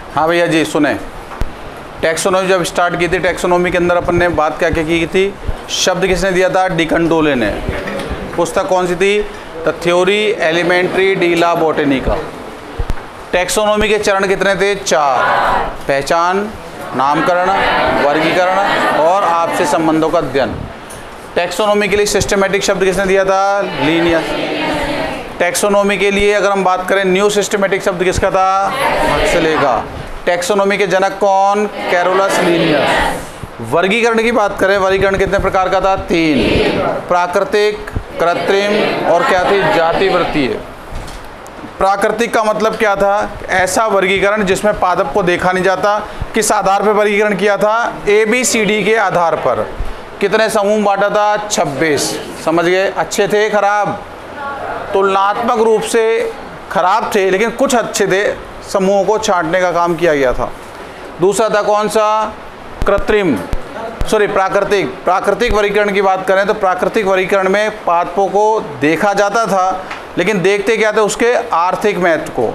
हाँ भैया जी सुने, टैक्सोनॉमी जब स्टार्ट की थी, टैक्सोनॉमी के अंदर अपन ने बात क्या क्या की थी, शब्द किसने दिया था, डी कंडोले ने। पुस्तक कौन सी थी, the theory elementary de la botanique. Taxonomy के चरण कितने थे, 4, पहचान, नामकरण, वर्गीकरण और आपसी संबंधों का अध्ययन। टैक्सोनॉमी के लिए सिस्टमेटिक शब्द किसने दिया था, लीनियस। टैक्सोनॉमी के लिए अगर हम बात करें न्यू सिस्टमेटिक शब्द किसका था, हक्सले का। टैक्सोनॉमी के जनक कौन, कैरोलस लीनियस। वर्गीकरण की बात करें, वर्गीकरण कितने प्रकार का था, 3, प्राकृतिक, कृत्रिम और क्या थी, जातिवृत्तीय। प्राकृतिक का मतलब क्या था, ऐसा वर्गीकरण जिसमें पादप को देखा नहीं जाता। किस आधार पर वर्गीकरण किया था, ABCD के आधार पर। कितने समूह बांटा था, 26। समझ गए, अच्छे थे खराब, तुलनात्मक रूप से खराब थे लेकिन कुछ अच्छे थे, समूहों को छांटने का काम किया गया था। दूसरा था कौन सा, प्राकृतिक। प्राकृतिक वर्गीकरण की बात करें तो प्राकृतिक वर्गीकरण में पादपों को देखा जाता था लेकिन देखते क्या थे, उसके आर्थिक महत्व को,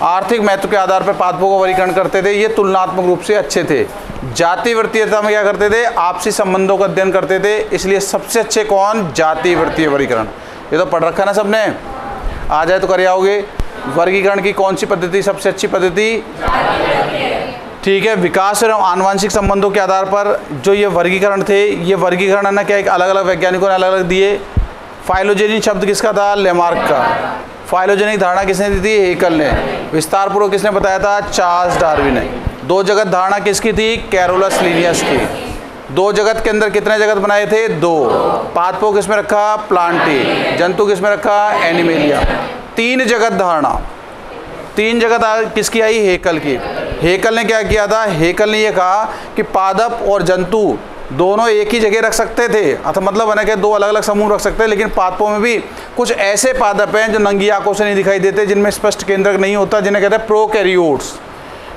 आर्थिक महत्व के आधार पर पादपों को वर्गीकरण करते थे। ये तुलनात्मक रूप से अच्छे थे। जातिवृत्तीयता में क्या करते थे, आपसी संबंधों का अध्ययन करते थे, इसलिए सबसे अच्छे कौन, जातिवृत्तीय वर्गीकरण। ये तो पढ़ रखा ना सबने, आ जाए तो कर आओगे। वर्गीकरण की कौन सी पद्धति सबसे अच्छी पद्धति, ठीक है। विकास और आनुवंशिक संबंधों के आधार पर जो ये वर्गीकरण थे, ये वर्गीकरण है ना क्या, एक अलग अलग वैज्ञानिकों ने अलग अलग दिए। फाइलोजेनिक शब्द किसका था, लेमार्क का। फाइलोजेनिक धारणा किसने दी थी, हेकल ने। विस्तार पूर्वक किसने बताया था, चार्ल्स डार्विन ने। दो जगत धारणा किसकी थी, कैरोलस लीनियस की। दो जगत के अंदर कितने जगत बनाए थे, 2। पादपों किसमें रखा, प्लांटी। जंतु किसमें रखा, एनिमेलिया। 3 जगत धारणा, 3 जगत किसकी आई, हेकल की। हेकल ने क्या किया था, हेकल ने यह कहा कि पादप और जंतु दोनों एक ही जगह रख सकते थे, अर्थात मतलब है कि 2 अलग अलग समूह रख सकते हैं, लेकिन पादपों में भी कुछ ऐसे पादप हैं जो नंगी आंखों से नहीं दिखाई देते, जिनमें स्पष्ट केंद्रक नहीं होता, जिन्हें कहते हैं प्रोकैरियोट्स।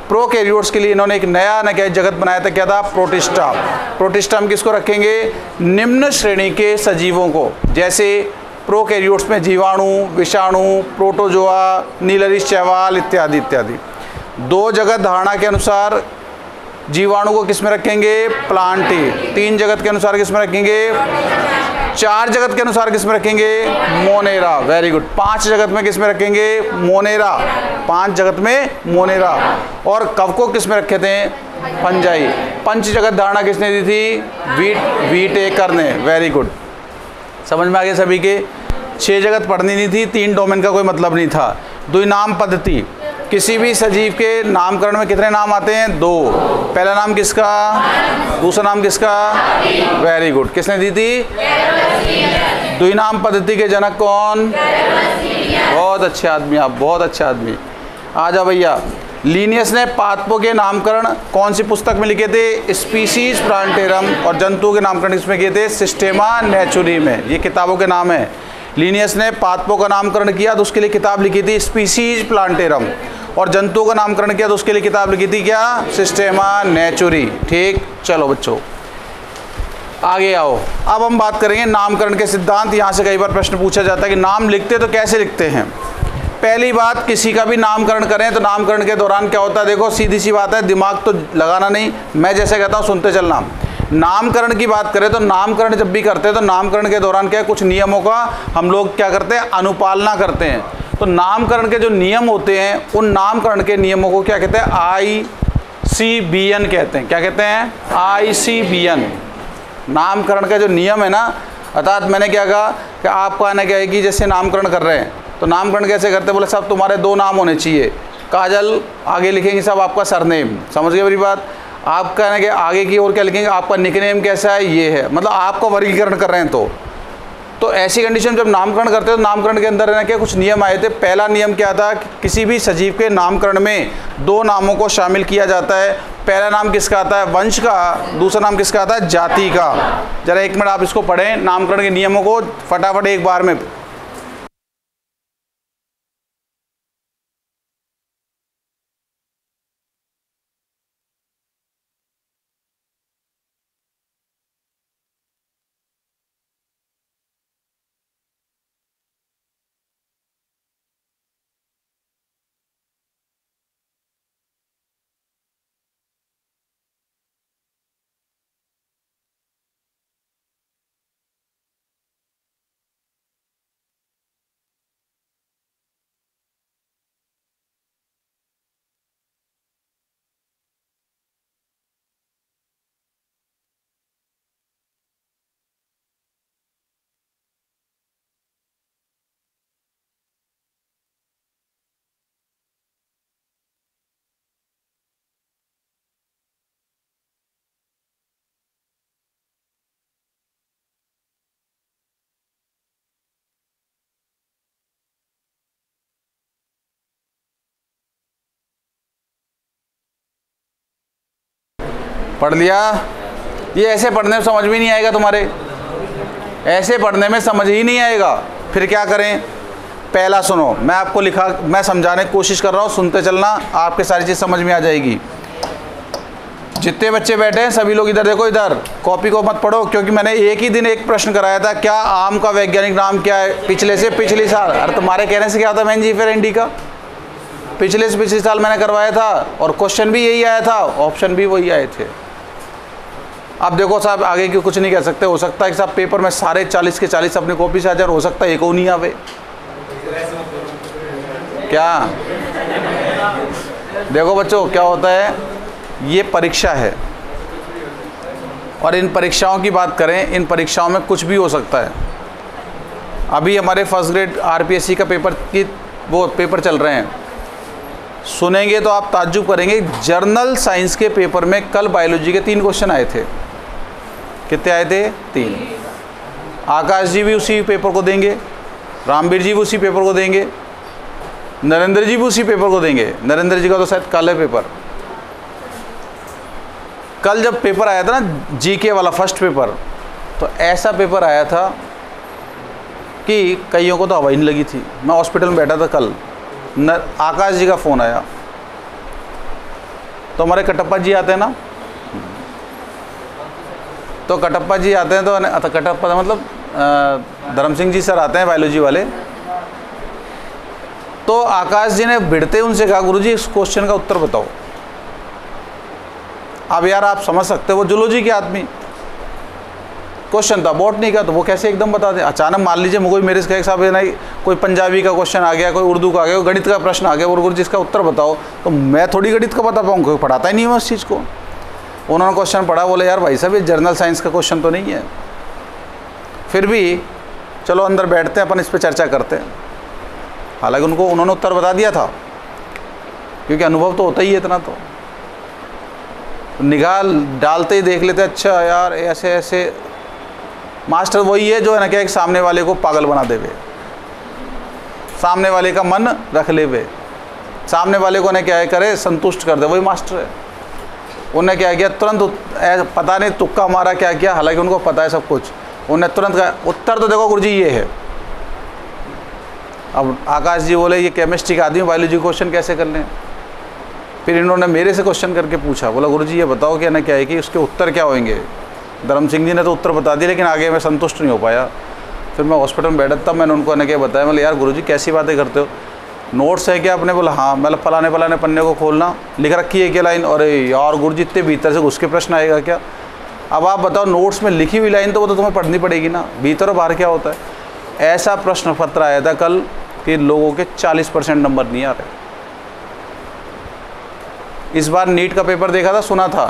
प्रोकैरियोट्स के लिए इन्होंने एक नया न क्या जगत बनाया था, क्या था, प्रोटिस्टा। प्रोटिस्टा में किसको रखेंगे, निम्न श्रेणी के सजीवों को, जैसे प्रोकैरियोट्स में जीवाणु, विषाणु, प्रोटोजोआ, नीलरिस शैवाल इत्यादि इत्यादि। 2 जगत धारणा के अनुसार जीवाणु को किस में रखेंगे, प्लांटी। 3 जगत के अनुसार किस में रखेंगे, 4 जगत के अनुसार किस में रखेंगे, मोनेरा। Very good. 5 जगत में किस में रखेंगे, मोनेरा। 5 जगत में मोनेरा। और कवकों किस में रखे थे, फंजाई। 5 जगत धारणा किसने दी थी, वीटेकर ने। वेरी गुड, समझ में आ गया सभी के। 6 जगत पढ़नी नहीं थी, 3 डोमेन का कोई मतलब नहीं था। द्विनाम पद्धति, किसी भी सजीव के नामकरण में कितने नाम आते हैं, 2। पहला नाम किसका, दूसरा नाम किसका, वेरी गुड, किसने दी थी, द्विनाम पद्धति के जनक कौन, बहुत अच्छे आदमी आप, बहुत अच्छे आदमी। आ जाओ भैया। लीनियस ने पादपों के नामकरण कौन सी पुस्तक में लिखे थे, स्पीसीज प्लांटेरम, और जंतुओं के नामकरण किसमें किए थे, सिस्टेमा नेचुरी में। ये किताबों के नाम है। लीनियस ने पादपों का नामकरण किया तो उसके लिए किताब लिखी थी स्पीसीज प्लांटेरम, और जंतुओं का नामकरण किया तो उसके लिए किताब लिखी थी क्या, सिस्टेमा नेचुरी। ठीक, चलो बच्चों आगे आओ। अब हम बात करेंगे नामकरण के सिद्धांत। यहाँ से कई बार प्रश्न पूछा जाता है कि नाम लिखते तो कैसे लिखते हैं। पहली बात, किसी का भी नामकरण करें तो नामकरण के दौरान क्या होता है, देखो सीधी सी बात है, दिमाग तो लगाना नहीं, मैं जैसे कहता हूँ सुनते चलना। नामकरण की बात करें तो नामकरण जब भी करते हैं तो नामकरण के दौरान क्या है, कुछ नियमों का हम लोग क्या करते हैं, अनुपालना करते हैं। तो नामकरण के जो नियम होते हैं, उन नामकरण के नियमों को क्या कहते हैं, ICBN कहते हैं। क्या कहते हैं, ICBN। नामकरण का जो नियम है ना, अर्थात मैंने क्या कहा कि आपका आना क्या है कि जैसे नामकरण कर रहे हैं तो नामकरण कैसे करते हैं, बोले साहब तुम्हारे 2 नाम होने चाहिए, काजल आगे लिखेंगे साहब आपका सरनेम, समझ गए मेरी बात। आप कहना कि आगे की ओर क्या लिखेंगे, आपका निकनेम कैसा है, ये है, मतलब आपका वर्गीकरण कर रहे हैं। तो ऐसी कंडीशन जब नामकरण करते हैं तो नामकरण के अंदर रहना क्या, कुछ नियम आए थे। पहला नियम क्या था, किसी भी सजीव के नामकरण में 2 नामों को शामिल किया जाता है। पहला नाम किसका आता है, वंश का, दूसरा नाम किसका आता है, जाति का। जरा 1 मिनट आप इसको पढ़ें, नामकरण के नियमों को फटाफट एक बार में। पढ़ लिया। ये ऐसे पढ़ने में समझ भी नहीं आएगा तुम्हारे, ऐसे पढ़ने में समझ ही नहीं आएगा। फिर क्या करें? पहला सुनो, मैं आपको लिखा, मैं समझाने की कोशिश कर रहा हूँ, सुनते चलना, आपके सारी चीज़ समझ में आ जाएगी। जितने बच्चे बैठे हैं सभी लोग इधर देखो, इधर कॉपी को मत पढ़ो, क्योंकि मैंने एक ही दिन एक प्रश्न कराया था, क्या आम का वैज्ञानिक नाम क्या है, पिछले से पिछले साल। अरे तुम्हारे कहने से क्या आता मैन जी फेरेंडी का, पिछले से पिछले साल मैंने करवाया था और क्वेश्चन भी यही आया था, ऑप्शन भी वही आए थे। अब देखो साहब, आगे की कुछ नहीं कह सकते, हो सकता है कि साहब पेपर में सारे 40 के 40 अपनी कॉपी से आ जाए, हो सकता है एक को नहीं आवे। क्या देखो बच्चों, क्या होता है, ये परीक्षा है और इन परीक्षाओं की बात करें, इन परीक्षाओं में कुछ भी हो सकता है। अभी हमारे फर्स्ट ग्रेड आरपीएससी का पेपर की वो पेपर चल रहे हैं, सुनेंगे तो आप ताज्जुब करेंगे। जर्नल साइंस के पेपर में कल बायोलॉजी के 3 क्वेश्चन आए थे। कितने आए थे? 3। आकाश जी भी उसी पेपर को देंगे, रामवीर जी भी उसी पेपर को देंगे, नरेंद्र जी भी उसी पेपर को देंगे। नरेंद्र जी का तो शायद कल है पेपर। कल जब पेपर आया था ना जीके वाला फर्स्ट पेपर, तो ऐसा पेपर आया था कि कईयों को तो हवा ही नहीं लगी थी। मैं हॉस्पिटल में बैठा था कल, आकाश जी का फ़ोन आया, तो हमारे कटप्पा जी आते हैं ना, तो कटप्पा जी आते हैं, तो कटप्पा मतलब धर्म सिंह जी सर आते हैं बायोलॉजी वाले। तो आकाश जी ने भिड़ते उनसे कहा, गुरुजी इस क्वेश्चन का उत्तर बताओ। अब यार आप समझ सकते हो, वो जूलॉजी के आदमी, क्वेश्चन था बॉटनी का, तो वो कैसे एकदम बता दें। अचानक मान लीजिए मुझे मेरे से साहब नहीं, कोई पंजाबी का क्वेश्चन आ गया, कोई उर्दू का आ गया, कोई गणित का प्रश्न आ गया, और गुरुजी इसका उत्तर बताओ, तो मैं थोड़ी गणित का बता पाऊँगा, पढ़ाता ही नहीं हूँ उस चीज़ को। उन्होंने क्वेश्चन पढ़ा, बोले यार भाई साहब ये जर्नल साइंस का क्वेश्चन तो नहीं है, फिर भी चलो अंदर बैठते हैं, अपन इस पर चर्चा करते हैं। हालांकि उन्होंने उत्तर बता दिया था, क्योंकि अनुभव तो होता ही है इतना, तो निगाह डालते ही देख लेते, अच्छा यार ऐसे ऐसे। मास्टर वही है जो है ना क्या, एक सामने वाले को पागल बना देवे, सामने वाले का मन रख लेवे, सामने वाले को ने क्या है करे, संतुष्ट कर दे, वही मास्टर है। उन्हें क्या किया, तुरंत पता नहीं तुक्का मारा क्या किया, हालांकि उनको पता है सब कुछ। उन्हें तुरंत कहा उत्तर तो देखो गुरुजी ये है। अब आकाश जी बोले ये केमिस्ट्री का आदमी बायोलॉजी क्वेश्चन कैसे कर लें। फिर इन्होंने मेरे से क्वेश्चन करके पूछा, बोला गुरुजी ये बताओ कि ना क्या है कि उसके उत्तर क्या होंगे। धर्म सिंह जी ने तो उत्तर बता दिया, लेकिन आगे मैं संतुष्ट नहीं हो पाया। फिर मैं हॉस्पिटल में बैठा था, मैंने उनको ने क्या बताया, बोले यार गुरुजी कैसी बातें करते हो, नोट्स है क्या आपने? बोला हाँ। मतलब फलाने फलाने पन्ने को खोलना, लिख रखी है क्या लाइन? अरे यार गुरुजी इतने भीतर से घुस के प्रश्न आएगा क्या? अब आप बताओ, नोट्स में लिखी हुई लाइन तो वो तो तुम्हें पढ़नी पड़ेगी ना, भीतर और बाहर क्या होता है। ऐसा प्रश्न पत्र आया था कल कि लोगों के 40% नंबर नहीं आ रहे। इस बार नीट का पेपर देखा था, सुना था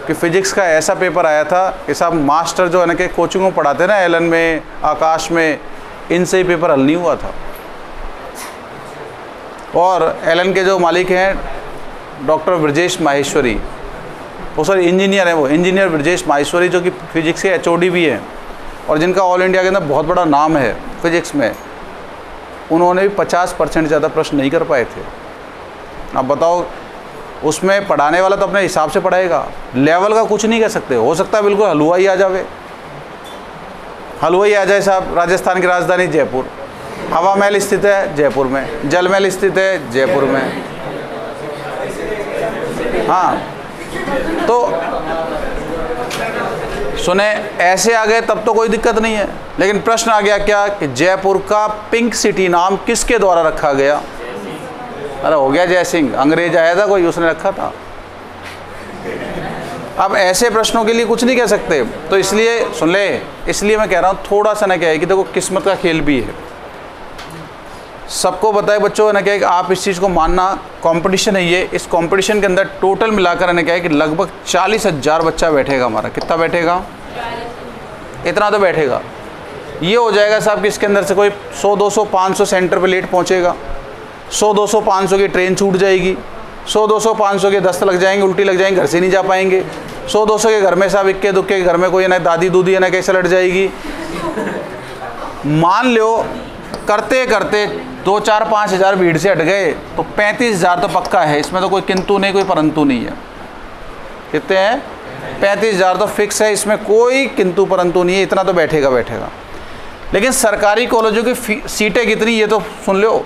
कि फिजिक्स का ऐसा पेपर आया था कि साहब मास्टर जो है ना कि कोचिंग में पढ़ाते ना, एलन में, आकाश में, इनसे ही पेपर हल नहीं हुआ था। और एलन के जो मालिक हैं डॉक्टर ब्रजेश माहेश्वरी, वो सॉरी इंजीनियर हैं, वो इंजीनियर ब्रजेश माहेश्वरी, जो कि फिजिक्स के HOD भी हैं और जिनका ऑल इंडिया के अंदर बहुत बड़ा नाम है फिजिक्स में, उन्होंने भी 50% ज़्यादा प्रश्न नहीं कर पाए थे। अब बताओ, उसमें पढ़ाने वाला तो अपने हिसाब से पढ़ाएगा, लेवल का कुछ नहीं कह सकते। हो सकता है बिल्कुल हलवा ही आ जावे, हलवा ही आ जाए साहब। राजस्थान की राजधानी जयपुर, हवा महल स्थित है जयपुर में, जल महल स्थित है जयपुर में। हाँ, तो सुने ऐसे आ गए तब तो कोई दिक्कत नहीं है, लेकिन प्रश्न आ गया क्या कि जयपुर का पिंक सिटी नाम किसके द्वारा रखा गया? अरे हो गया जय सिंह, अंग्रेज आया था कोई, उसने रखा था। अब ऐसे प्रश्नों के लिए कुछ नहीं कह सकते, तो इसलिए सुन ले, इसलिए मैं कह रहा हूँ थोड़ा सा ना क्या है कि देखो किस्मत का खेल भी है। सबको बताए बच्चों ना क्या है कि आप इस चीज़ को मानना, कंपटीशन है ये। इस कंपटीशन के अंदर टोटल मिलाकर ना क्या है कि लगभग 40,000 बच्चा बैठेगा हमारा। कितना बैठेगा? इतना तो बैठेगा। ये हो जाएगा साहब कि इसके अंदर से कोई 100, 200, 500 सेंटर पे लेट पहुँचेगा, 100, 200, 500 की ट्रेन छूट जाएगी, 100, 200, 500 के दस्त लग जाएंगे, उल्टी लग जाएंगे, घर से नहीं जा पाएंगे। 100, 200 के घर में साहब इक्के दुक्के के घर में कोई ना दादी दूदी है ना कैसे लट जाएगी। मान लो करते करते 2, 4, 5 हज़ार भीड़ से हट गए तो 35,000 तो पक्का है। इसमें तो कोई किंतु नहीं, कोई परंतु नहीं है। कितने हैं? 35,000 तो फिक्स है, इसमें कोई किंतु परंतु नहीं है, इतना तो बैठेगा बैठेगा। लेकिन सरकारी कॉलेजों की सीटें कितनी ये तो सुन लो।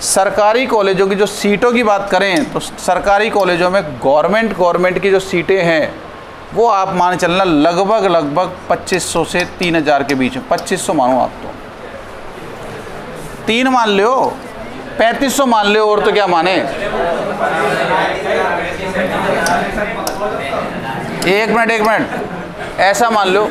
सरकारी कॉलेजों की जो सीटों की बात करें तो सरकारी कॉलेजों में गवर्नमेंट की जो सीटें हैं वो आप मान चलना लगभग 2500 से 3,000 के बीच में। 2500 मानो आप, तो 3 मान लो, 3500 मान लो, और तो क्या माने। एक मिनट ऐसा मान लो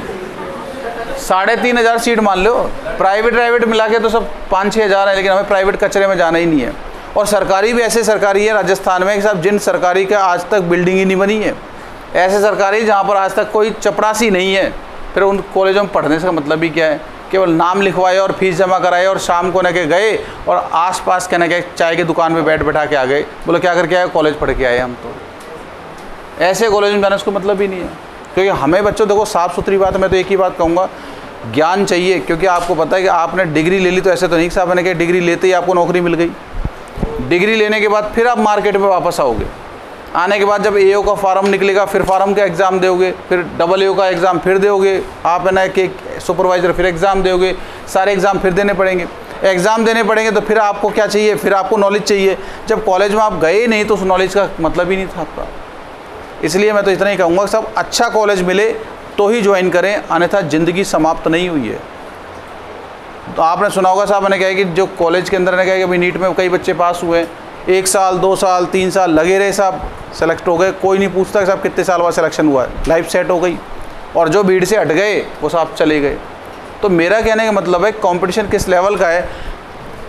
3,500 सीट मान लो। प्राइवेट मिला के तो सब 5-6 हज़ार है, लेकिन हमें प्राइवेट कचरे में जाना ही नहीं है। और सरकारी भी ऐसे सरकारी है राजस्थान में कि साहब जिन सरकारी का आज तक बिल्डिंग ही नहीं बनी है, ऐसे सरकारी जहाँ पर आज तक कोई चपरासी नहीं है, फिर उन कॉलेजों में पढ़ने से मतलब ही क्या है। केवल नाम लिखवाए और फीस जमा कराए और शाम को न के गए और आसपास कहना क्या चाय की दुकान में बैठा के आ गए, बोलो क्या करके आए, कॉलेज पढ़ के आए हम। तो ऐसे कॉलेज में जाने उसको मतलब ही नहीं है। क्योंकि हमें बच्चों देखो साफ़ सुथरी बात है, मैं तो एक ही बात कहूँगा, ज्ञान चाहिए। क्योंकि आपको पता है कि आपने डिग्री ले ली तो ऐसे तो नहीं कि साहब मैंने कहा डिग्री लेते ही आपको नौकरी मिल गई। डिग्री लेने के बाद फिर आप मार्केट में वापस आओगे। आने के बाद जब एओ का फार्म निकलेगा, फिर फार्म का एग्ज़ाम दोगे, फिर डबल एओ का एग्ज़ाम फिर दोगे, आप है ना कि सुपरवाइज़र फिर एग्ज़ाम दोगे, सारे एग्ज़ाम फिर देने पड़ेंगे। एग्ज़ाम देने पड़ेंगे तो फिर आपको क्या चाहिए, फिर आपको नॉलेज चाहिए। जब कॉलेज में आप गए नहीं तो उस नॉलेज का मतलब ही नहीं था आपका। इसलिए मैं तो इतना ही कहूँगा कि सब अच्छा कॉलेज मिले तो ही ज्वाइन करें, अन्यथा ज़िंदगी समाप्त नहीं हुई है। तो आपने सुना होगा साहब, मैंने कहा कि जो कॉलेज के अंदर ने कहा कि अभी नीट में कई बच्चे पास हुए, 1 साल 2 साल 3 साल लगे रहे साहब, सेलेक्ट हो गए। कोई नहीं पूछता कि साहब कितने साल बाद सिलेक्शन हुआ है, लाइफ सेट हो गई। और जो भीड़ से हट गए वो साहब चले गए। तो मेरा कहने का मतलब है कंपटीशन किस लेवल का है।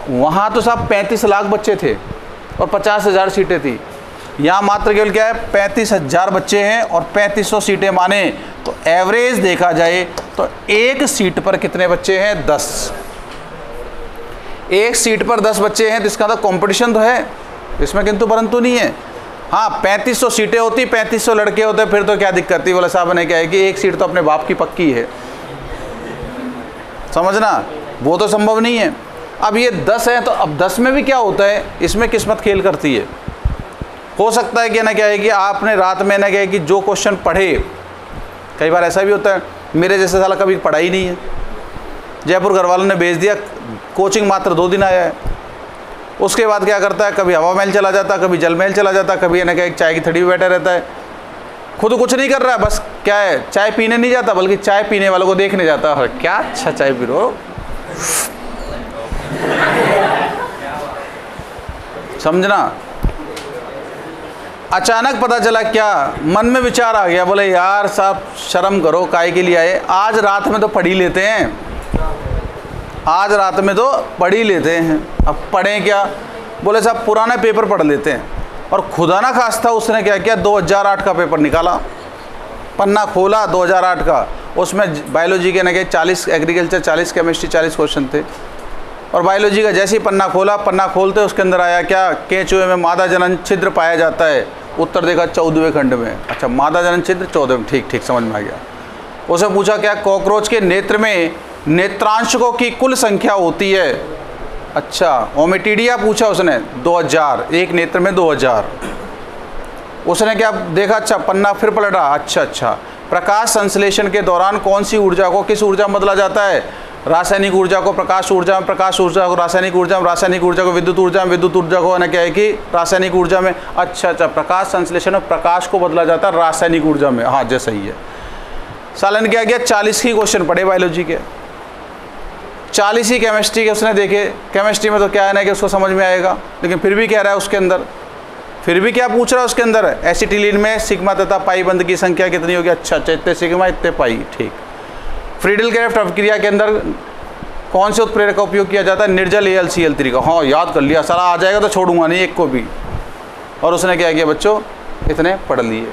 वहाँ तो साहब 35 लाख बच्चे थे और 50,000 सीटें थी। यहाँ मात्र केवल क्या है 35,000 बच्चे हैं और 3500 सीटें माने तो एवरेज देखा जाए तो एक सीट पर कितने बच्चे हैं, 10। एक सीट पर 10 बच्चे हैं, तो इसका तो कंपटीशन तो है, इसमें किंतु परंतु नहीं है। हाँ 3500 सीटें होती, 3500 लड़के होते, फिर तो क्या दिक्कत थी। बोला साहब ने क्या है कि एक सीट तो अपने बाप की पक्की है, समझना, वो तो संभव नहीं है। अब ये 10 है तो अब 10 में भी क्या होता है, इसमें किस्मत खेल करती है। हो सकता है कि ना क्या है कि आपने रात में ना क्या है कि जो क्वेश्चन पढ़े, कई बार ऐसा भी होता है, मेरे जैसे साला कभी पढ़ा ही नहीं है, जयपुर घर वालों ने भेज दिया, कोचिंग मात्र 2 दिन आया है। उसके बाद क्या करता है, कभी हवा महल चला जाता, कभी जल महल चला जाता, कभी ना क्या एक चाय की थड़ी में बैठा रहता है, खुद कुछ नहीं कर रहा है, बस क्या है चाय पीने नहीं जाता बल्कि चाय पीने वालों को देखने जाता है। क्या अच्छा चाय पी रहे हो, समझना। अचानक पता चला क्या, मन में विचार आ गया, बोले यार साहब शर्म करो, काहे के लिए आए, आज रात में तो पढ़ ही लेते हैं, आज रात में तो पढ़ ही लेते हैं। अब पढ़ें क्या, बोले साहब पुराना पेपर पढ़ लेते हैं। और खुदा ना खास्ता उसने क्या किया, 2008 का पेपर निकाला, पन्ना खोला 2008 का, उसमें बायोलॉजी के ना क्या 40 एग्रीकल्चर 40 केमिस्ट्री 40 क्वेश्चन थे। और बायोलॉजी का जैसे ही पन्ना खोला, पन्ना खोलते उसके अंदर आया क्या, केंचुए में मादा जनन छिद्र पाया जाता है। उत्तर देखा 14वें खंड में। अच्छा मादा जनन छिद्र 14वें, ठीक ठीक समझ में आ गया। उसे पूछा क्या कॉकरोच के नेत्र में नेत्रांशकों की कुल संख्या होती है। अच्छा ओमेटिडिया पूछा उसने 2000, एक नेत्र में 2000। उसने क्या देखा, अच्छा पन्ना फिर पलटा, अच्छा प्रकाश संश्लेषण के दौरान कौन सी ऊर्जा को किस ऊर्जा में बदला जाता है, रासायनिक ऊर्जा को प्रकाश ऊर्जा में, प्रकाश ऊर्जा को रासायनिक ऊर्जा में, रासायनिक ऊर्जा को विद्युत ऊर्जा में, विद्युत ऊर्जा को ना क्या है कि रासायनिक ऊर्जा में। अच्छा प्रकाश संश्लेषण में प्रकाश को बदला जाता है रासायनिक ऊर्जा में। हाँ जैसा ही है। सालन क्या गया 40 ही क्वेश्चन पढ़े बायोलॉजी के, 40 ही केमिस्ट्री के उसने देखे। केमिस्ट्री में तो क्या है ना कि उसको समझ में आएगा, लेकिन फिर भी कह रहा है उसके अंदर, फिर भी क्या पूछ रहा है उसके अंदर, एसिटिलीन में सिग्मा तथा पाई बंध की संख्या कितनी होगी। अच्छा इतने सिग्मा इतने पाई, ठीक। फ्रीडल क्राफ्ट अभिक्रिया के अंदर कौन से उत्प्रेरक का उपयोग किया जाता है, निर्जल AlCl3 का। हाँ याद कर लिया, सारा आ जाएगा तो छोड़ूंगा नहीं एक को भी। और उसने क्या किया बच्चों, इतने पढ़ लिए।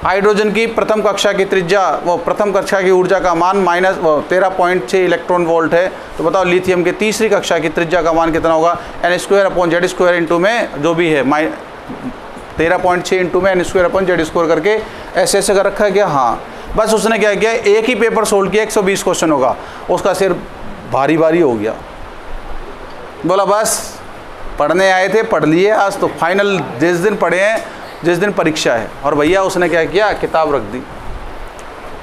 हाइड्रोजन की प्रथम कक्षा की त्रिज्या, वो प्रथम कक्षा की ऊर्जा का मान -13.6 इलेक्ट्रॉन वोल्ट है। तो बताओ लिथियम की तीसरी कक्षा की त्रिज्या का मान कितना होगा, n² इंटू में जो भी है 13.6 इंटू में n² करके ऐसे कर रखा है क्या। हाँ बस उसने क्या किया, एक ही पेपर सोल्व किया, 120 क्वेश्चन होगा, उसका सिर भारी भारी हो गया। बोला बस पढ़ने आए थे पढ़ लिए, आज तो फाइनल जिस दिन पढ़े हैं जिस दिन परीक्षा है। और भैया उसने क्या किया, किताब रख दी।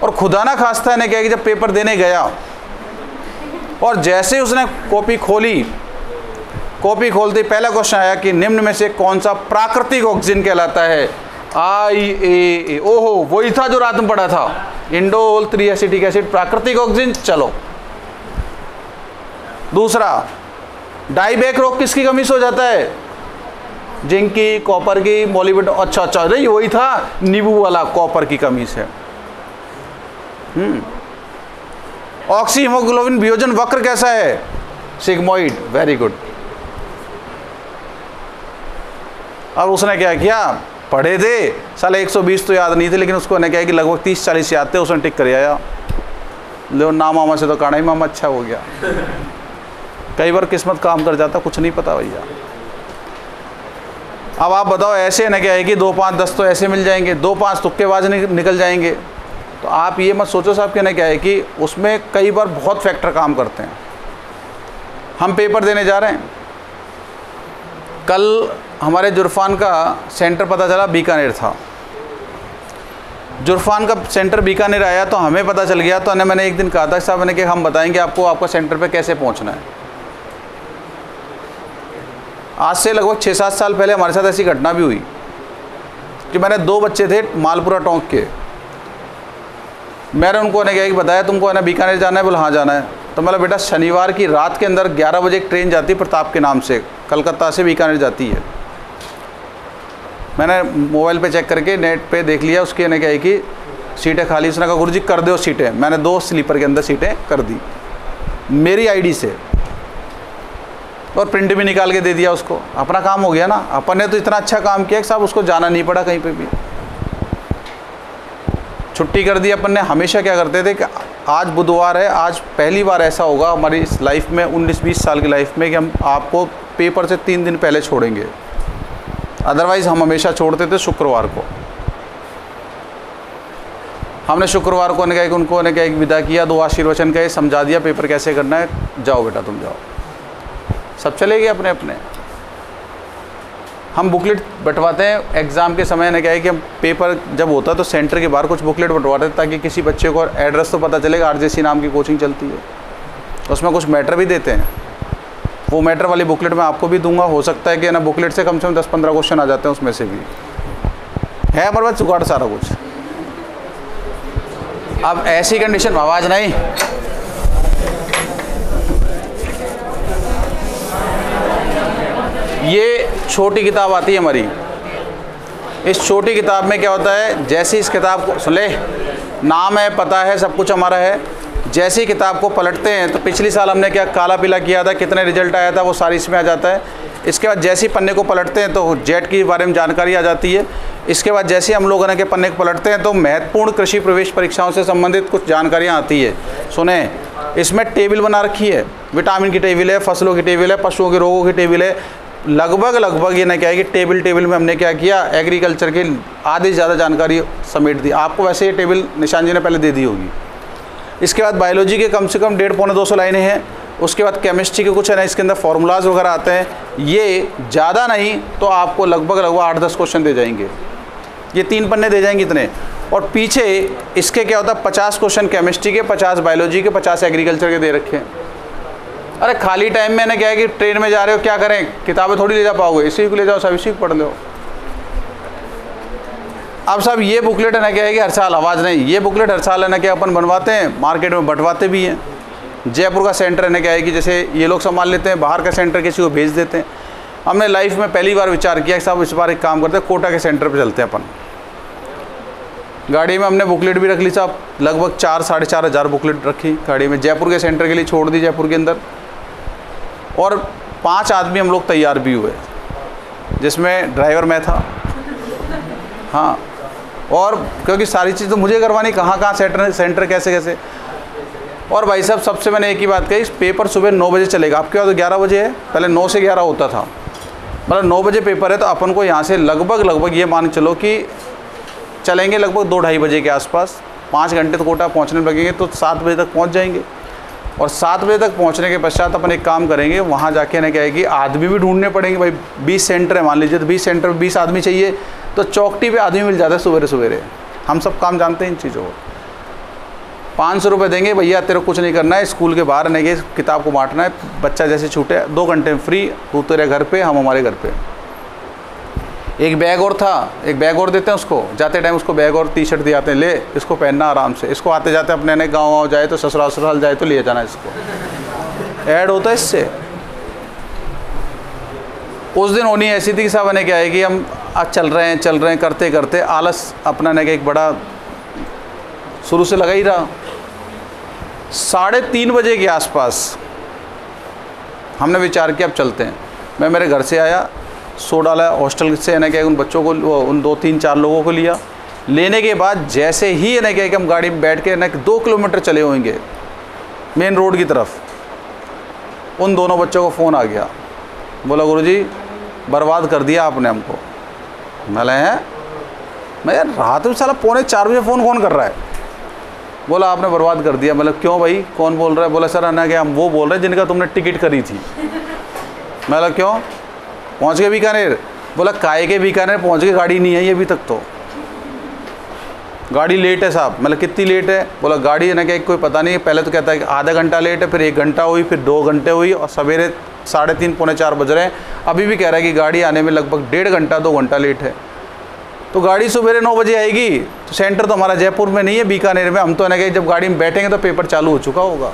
और खुदा ना खास्ता ने क्या कि जब पेपर देने गया और जैसे उसने कॉपी खोली, कॉपी खोलते पहला क्वेश्चन आया कि निम्न में से कौन सा प्राकृतिक ऑक्सीजन कहलाता है, IAA। ओहो, वही था जो रात में पढ़ा था, इंडोल 3 एसिटिक एसिड प्राकृतिक ऑक्सीजन। चलो दूसरा, डाइबैक रोग किसकी कमी से हो जाता है, जिंक की, कॉपर की, मोलिब्डेनम। अच्छा नहीं वही था, नींबू वाला, कॉपर की कमी से। ऑक्सी हीमोग्लोबिन वियोजन वक्र कैसा है, सिग्मोइड। Very good. अब उसने क्या किया, पढ़े थे साले 120 तो याद नहीं थे, लेकिन उसको ने क्या कि लगभग 30-40 याद थे, उसने टिक कर आया। लो ना मामा से तो काना ही मामा अच्छा हो गया। कई बार किस्मत काम कर जाता, कुछ नहीं पता भैया। अब आप बताओ, ऐसे न क्या है कि 2, 5, 10 तो ऐसे मिल जाएंगे, 2, 5 तुक्केबाज निकल जाएंगे। तो आप ये मत सोचो साहब, कहना क्या है कि उसमें कई बार बहुत फैक्टर काम करते हैं। हम पेपर देने जा रहे हैं, कल हमारे जुर्फान का सेंटर पता चला बीकानेर था। जुर्फान का सेंटर बीकानेर आया तो हमें पता चल गया, तो मैंने एक दिन कहा था साहब, मैंने कि हम बताएंगे आपको आपका सेंटर पे कैसे पहुंचना है। आज से लगभग 6-7 साल पहले हमारे साथ ऐसी घटना भी हुई कि मैंने 2 बच्चे थे मालपुरा टोंक के, मैंने उनको ने क्या बताया तुमको है ना बीकानेर जाना है, बोले हाँ जाना है। तो मतलब बेटा शनिवार की रात के अंदर 11 बजे एक ट्रेन जाती है प्रताप के नाम से, कलकत्ता से बीकानेर जाती है। मैंने मोबाइल पे चेक करके नेट पे देख लिया, उसके ने क्या है कि सीटें खाली। उसने कहा गुरुजी कर दो सीटें। मैंने 2 स्लीपर के अंदर सीटें कर दी मेरी आईडी से, और प्रिंट भी निकाल के दे दिया उसको। अपना काम हो गया ना। अपन ने तो इतना अच्छा काम किया कि साहब उसको जाना नहीं पड़ा कहीं पे भी, छुट्टी कर दी अपन ने। हमेशा क्या करते थे कि आज बुधवार है, आज पहली बार ऐसा होगा हमारी इस लाइफ में, 19-20 साल की लाइफ में, कि हम आपको पेपर से 3 दिन पहले छोड़ेंगे। अदरवाइज़ हम हमेशा छोड़ते थे शुक्रवार को। हमने शुक्रवार को ने कहा कि उनको ने क्या विदा किया, 2 आशीर्वचन कहे, समझा दिया पेपर कैसे करना है, जाओ बेटा तुम जाओ। सब चले गए अपने अपने। हम बुकलेट बंटवाते हैं एग्ज़ाम के समय ने क्या है कि हम पेपर जब होता है तो सेंटर के बाहर कुछ बुकलेट बंटवाते हैं, ताकि किसी बच्चे को एड्रेस तो पता चलेगा। RJC नाम की कोचिंग चलती है, उसमें कुछ मैटर भी देते हैं। वो मैटर वाली बुकलेट मैं आपको भी दूंगा। हो सकता है कि ना बुकलेट से कम 10-15 क्वेश्चन आ जाते हैं, उसमें से भी है हमारे पास जुगाड़ सारा कुछ। अब ऐसी कंडीशन, आवाज़ नहीं, ये छोटी किताब आती है हमारी। इस छोटी किताब में क्या होता है, जैसे इस किताब को सुन ले, नाम है, पता है, सब कुछ हमारा है। जैसे ही किताब को पलटते हैं तो पिछली साल हमने क्या काला पीला किया था, कितने रिजल्ट आया था, वो सारी इसमें आ जाता है। इसके बाद जैसे ही पन्ने को पलटते हैं तो जेट के बारे में जानकारी आ जाती है। इसके बाद जैसे हम लोग ने के पन्ने को पलटते हैं तो महत्वपूर्ण कृषि प्रवेश परीक्षाओं से संबंधित कुछ जानकारियाँ आती है। सुने, इसमें टेबल बना रखी है, विटामिन की टेबल है, फसलों की टेबल है, पशुओं के रोगों की टेबल है। लगभग ये ना क्या है कि टेबल में हमने क्या किया, एग्रीकल्चर की आधी से ज़्यादा जानकारी समेट दी। आपको वैसे ये टेबल निशान जी ने पहले दे दी होगी। इसके बाद बायोलॉजी के कम से कम 150-200 लाइनें हैं। उसके बाद केमिस्ट्री के कुछ है ना, इसके अंदर फार्मूलाज वगैरह आते हैं। ये ज़्यादा नहीं तो आपको लगभग 8-10 क्वेश्चन दे जाएंगे, ये 3 पन्ने दे जाएंगे इतने। और पीछे इसके क्या होता है, 50 क्वेश्चन केमिस्ट्री के, 50 बायोलॉजी के, 50 एग्रीकल्चर के दे रखे हैं। अरे खाली टाइम में ना क्या है कि ट्रेन में जा रहे हो, क्या करें, किताबें थोड़ी ले जा पाओगे, इसी को ले जाओ, सब इसी को पढ़ लो। अब साहब ये बुकलेट है ना क्या है कि हर साल, आवाज़ नहीं, ये बुकलेट हर साल है ना क्या अपन बनवाते हैं, मार्केट में बंटवाते भी हैं। जयपुर का सेंटर है ना क्या है कि जैसे ये लोग संभाल लेते हैं, बाहर का सेंटर किसी को भेज देते हैं। हमने लाइफ में पहली बार विचार किया कि साहब इस बार एक काम करते हैं, कोटा के सेंटर पर चलते हैं अपन। गाड़ी में हमने बुकलेट भी रख ली साहब, लगभग 4-4.5 हज़ार बुकलेट रखी गाड़ी में, जयपुर के सेंटर के लिए छोड़ दी जयपुर के अंदर। और 5 आदमी हम लोग तैयार भी हुए, जिसमें ड्राइवर मैं था। हाँ, और क्योंकि सारी चीज़ तो मुझे करवानी, कहाँ सेंटर कैसे। और भाई साहब सबसे मैंने एक ही बात कही, पेपर सुबह 9 बजे चलेगा। आपके पास तो 11 बजे है, पहले 9 से 11 होता था, मतलब 9 बजे पेपर है। तो अपन को यहाँ से लगभग ये मान चलो कि चलेंगे लगभग 2-2:30 बजे के आसपास। 5 घंटे तो कोटा पहुँचने लगेंगे, तो 7 बजे तक पहुँच जाएंगे। और 7 बजे तक पहुंचने के पश्चात अपन एक काम करेंगे, वहाँ जाके ना क्या है कि आदमी भी ढूंढने पड़ेंगे। भाई 20 सेंटर है मान लीजिए, तो 20 सेंटर में 20 आदमी चाहिए, तो चौकटी पे आदमी मिल जाता है सवेरे सवेरे। हम सब काम जानते हैं इन चीज़ों को। 500 रुपये देंगे, भैया तेरे को कुछ नहीं करना है, स्कूल के बाहर नहीं गए, किताब को बांटना है, बच्चा जैसे छूटे 2 घंटे में फ्री, तू तेरे घर पे, हम हमारे घर पे। एक बैग और था, एक बैग और देते हैं उसको, जाते टाइम उसको बैग और टी शर्ट दिए आते हैं, ले इसको पहनना आराम से, इसको आते जाते अपने नए गाँव जाए तो ससुराल जाए तो ले जाना इसको। ऐड होता है इससे। उस दिन होनी ऐसी थी कि साहब ने क्या है कि हम आज चल रहे हैं करते करते आलस अपना ने एक बड़ा शुरू से लगा ही रहा। 3:30 बजे के आसपास हमने विचार किया अब चलते हैं। मैं मेरे घर से आया, सो डाला, हॉस्टल से ना क्या उन बच्चों को, उन 2-3-4 लोगों को लिया। लेने के बाद जैसे ही ना क्या कि हम गाड़ी में बैठ के ना 2 किलोमीटर चले होंगे मेन रोड की तरफ, उन दोनों बच्चों को फ़ोन आ गया, बोला गुरुजी बर्बाद कर दिया आपने हमको। मैं यार रात में साला 3:45 बजे फ़ोन कौन कर रहा है? बोला आपने बर्बाद कर दिया। मतलब क्यों भाई, कौन बोल रहा है? बोला सर ना क्या हम वो बोल रहे हैं जिनका तुमने टिकट करी थी। मतलब क्यों, पहुंच गए बीकानेर? बोला काहे के बीकानेर पहुंच गए, गाड़ी नहीं आई अभी तक, तो गाड़ी लेट है साहब। मतलब कितनी लेट है? बोला गाड़ी है ना क्या कोई पता नहीं, पहले तो कहता है कि आधा घंटा लेट है, फिर 1 घंटा हुई, फिर 2 घंटे हुई, और सवेरे 3:30 पौने 4 बज रहे हैं, अभी भी कह रहा है कि गाड़ी आने में लगभग 1.5 घंटा 2 घंटा लेट है। तो गाड़ी सवेरे 9 बजे आएगी, तो सेंटर तो हमारा जयपुर में नहीं है, बीकानेर में। हम तो ना कि जब गाड़ी में बैठेंगे तो पेपर चालू हो चुका होगा।